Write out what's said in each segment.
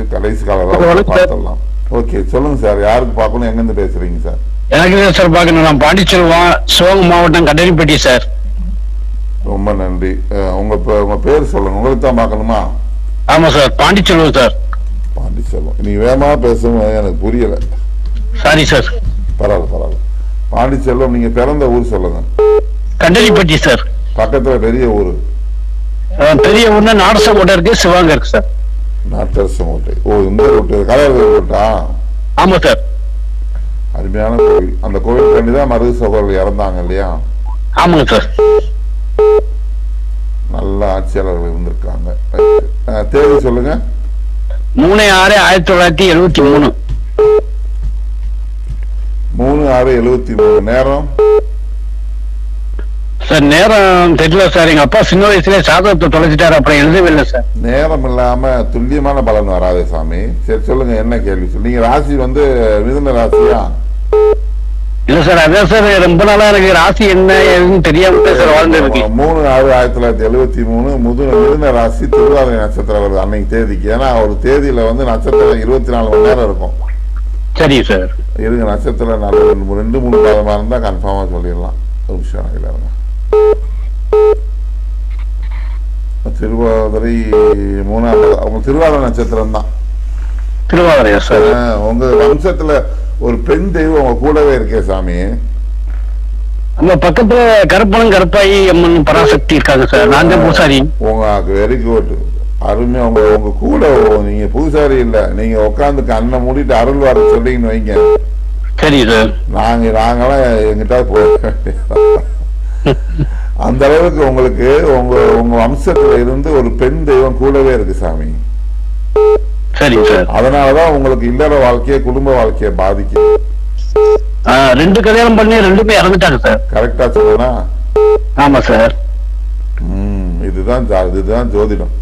போச்சு. கடைசி காலம் பார்த்துடலாம். ஓகே, சொல்லுங்க சார். யாருக்கு பார்க்கணும், எங்கிருந்து பேசுறீங்க சார்? எனக்கு சார் பார்க்கணும். நான் பாண்டிச்செல்வம், சிவகங்கை மாவட்டம், கட்டடிப்பட்டி சார். ரொம்ப நன்றி. உங்க பேர் சொல்லுங்க. உங்களுக்கு தான் பார்க்கணுமா? ஆமா சார், பாண்டிச்செல்வம் சார். பாண்டிச்செல்வம், நீ வேகமா பேசணும், எனக்கு புரியல. Sorry sir. பரவாயில்ல. பாண்டிச்செல்வம், நீங்க பிறந்த ஊர் சொல்லுங்க. கட்டடிப்பட்டி சார். பக்கத்துல பெரிய ஊர்? பெரிய ஊர்னா நாடசங்கோட்டை இருக்கு, சிவகங்கை இருக்கு சார். நாட்டரசங்கோட்டை. ஓ, இந்த ரோட்டு கலையர் ரோட்டா? ஆமா சார். அருமையான கோவில். அந்த கோவில் கண்டிதான் மருது சகோதரர் இறந்தாங்க இல்லையா? ஆமாங்க சார். நல்ல ஆட்சியாளர்கள் இருந்திருக்காங்க. தேதி சொல்லுங்க. 3/6/1973. 3/6/73. நேரம் சார் நேரம் தெரியல சார். எங்க அப்பா சின்ன வயசுல சாதகத்தை தொலைச்சிட்டாரு, அப்புறம் எழுதவே இல்லை சார். நேரம் இல்லாம துல்லியமான பலன் வராதே சாமி. சரி சொல்லுங்க, என்ன கேள்வி சொல்லு. நீங்க ராசி வந்து மிதுன ராசியா? இல்ல சார், அதான் சார் ரொம்ப நாளா எனக்கு ராசி என்ன ஏதுன்னு தெரியாம சார் வாழ்ந்துருக்கு. 3/6/1973 மிதுன ராசி, திருவாதிரை நட்சத்திரம் வருது அன்னைக்கு தேதிக்கு. ஏன்னா ஒரு தேதியில வந்து நட்சத்திரம் 24 மணி நேரம் இருக்கும். சரி சார். இருங்க, நட்சத்திரம் 2-3 பாதமா இருந்தா கன்ஃபார்மா சொல்லிடலாம். ஒரு விஷயம் இல்லைங்க. திருவாதிரை 3ஆம் அவங்க திருவாதிரை நட்சத்திரம் தான். திருவாதிரையா சார்? உங்க வம்சத்துல ஒரு பெண் தெய்வம் உங்க கூடவே இருக்கே சாமி. நம்ம பக்கத்துல கருப்பணம் கருப்பாயி அம்மன் பராசக்தி இருக்காங்க சார். நான் தான் பூசாரி. உங்களுக்கு வெரி குட். அருமையா. உங்க கூட நீங்க பூசாரி இல்ல, நீங்க உட்காந்து கண்ணை மூடிட்டு அருள் வர சொல்றீங்கன்னு வைங்க. சரி சார். நாங்கெல்லாம் எங்கிட்ட அந்த அளவுக்கு உங்களுக்கு உங்க வம்சத்துல இருந்து ஒரு பெண் தெய்வம் கூடவே இருக்கு சாமி. சரி சார். அதனாலதான் உங்களுக்கு இல்லற வாழ்க்கைய, குடும்ப வாழ்க்கைய பாதிக்கும். 2 கல்யாணம் பண்ணி 2 இறந்துட்டாங்க சார். கரெக்டா சொல்லுனா? ஆமா சார். இதுதான் ஜோதிடம்.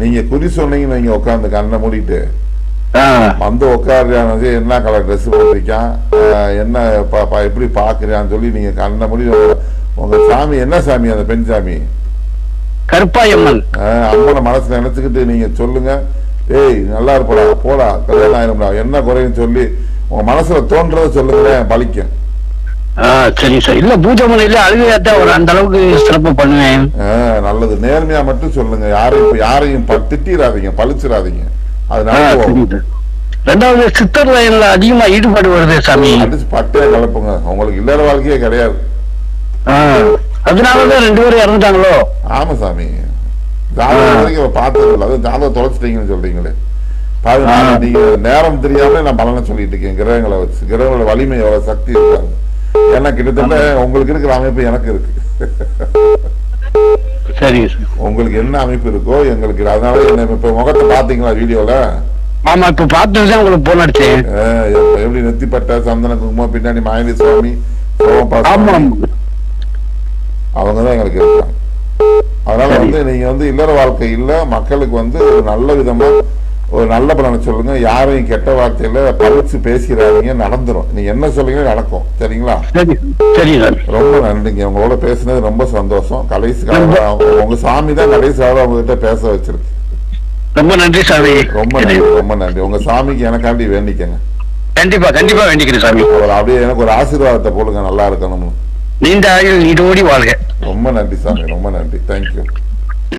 நீங்க குறி சொன்னீங்கன்னு நீங்க உட்காந்து கண்ணை மூடிட்டு வந்து உட்காருறானது, என்ன கலர் ட்ரெஸ் போட்டிருக்கான், என்ன எப்படி பாக்குறான்னு சொல்லி நீங்க கண்ணை மூடி உங்க சாமி என்ன சாமி? அந்த பெண் சாமி கருப்பாயம்மன். அம்மனை மனசுல நினைச்சுக்கிட்டு நீங்க சொல்லுங்க, ஏய் நல்லா இருப்படா, போடா, கல்யாணம் ஆயிரம்டா, என்ன குறைன்னு சொல்லி உங்க மனசுல தோன்றத சொல்லுங்க, பலிக்கும். சரி சார். இல்ல பூஜை முறையில அழுகையாத்தான் ஒரு அந்த அளவுக்கு சிறப்பு பண்ணுவேன். நல்லது. நேர்மையா மட்டும் சொல்லுங்க. யாரையும் திட்டிடாதீங்க, பழிச்சிடாதீங்க. அதனால 2வது சித்தர் லைன்ல அதிகமா ஈடுபாடு வருது சாமி. அடிச்சு பட்டையா கலப்புங்க. உங்களுக்கு இல்லற வாழ்க்கையே கிடையாது. அதனாலதான் 2 பேரும் இறந்துட்டாங்களோ? ஆமா சாமி. ஜாதகம் வரைக்கும் பார்த்தது இல்லை, அது ஜாதகம் தொலைச்சிட்டீங்கன்னு சொல்றீங்களே. பாருங்க, நீங்க நேரம் தெரியாம நான் பலனை சொல்லிட்டு இருக்கேன். கிரகங்களை வச்சு, கிரகங்களோட வலிமை எவ்வளவு சக்தி இருக்காங்க. ஏன்னா கிட்டத்தட்ட உங்களுக்கு இருக்கிற அமைப்பு எனக்கு இருக்கு. சரி. உங்களுக்கு என்ன அமைப்பு இருக்கோ எங்களுக்கு. அதனால என்ன இப்ப முகத்தை பாத்தீங்களா வீடியோல? ஆமா, இப்ப பார்த்ததுதான் உங்களுக்கு போன் அடிச்சேன். எப்படி நெத்திப்பட்ட சந்தன குங்குமம் பின்னாடி மாயலி சுவாமி அவங்கதான் எங்களுக்கு இருக்காங்க. அதனால வந்து நீங்க வந்து இல்லற வாழ்க்கை இல்ல, மக்களுக்கு வந்து ஒரு நல்ல விதமா ஒரு நல்ல பலனை சொல்லுங்க. யாரையும் கெட்ட வார்த்தையில பறிச்சு பேசிடாதீங்க, நடந்துரும். நீங்க என்ன சொல்லுங்க நடக்கும். சரிங்களா? ரொம்ப நன்றிங்க. உங்களோட பேசுனது ரொம்ப சந்தோஷம். கடைசி உங்க சாமி தான் கடைசி உங்ககிட்ட பேச வச்சிருக்கு. ரொம்ப நன்றி சாமி. ரொம்ப நன்றி. உங்க சாமிக்கு எனக்காண்டி வேண்டிக்கங்க. கண்டிப்பா வேண்டிக்கிறேன் சாமி. அப்படியே எனக்கு ஒரு ஆசீர்வாதத்தை போடுங்க, நல்லா இருக்கணும். நீண்ட ஆயுள் நீடோடி வாழ்க. ரொம்ப நன்றி சாமி, ரொம்ப நன்றி. தேங்க்யூ.